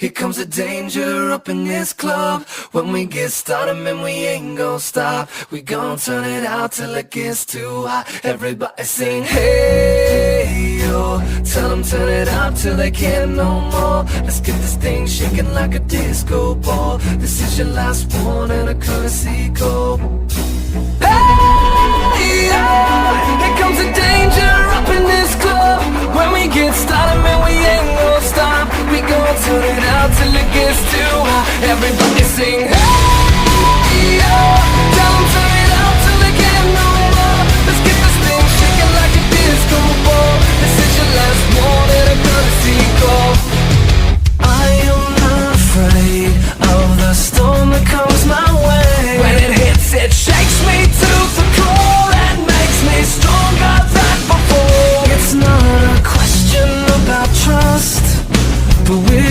Here comes the danger up in this club. When we get started, man, we ain't gon' stop. We gon' turn it out till it gets too hot. Everybody sing, hey, yo. Tell them turn it up till they can't no more. Let's get this thing shaking like a disco ball. This is your last one and a courtesy call. Hey, yo. Here comes the danger up in this club. When we get started, man, we ain't gon' stop. We gon' turn it out till it gets too hot. Everybody sing, hey, yo. Tell them turn it out till they can't no more. Let's get this thing shaking like a disco ball. This is your last one and a courtesy call. I am not afraid of the storm that comes my way. When it hits, it shakes me to the core and makes me stronger than before. It's not a question about trust, but we're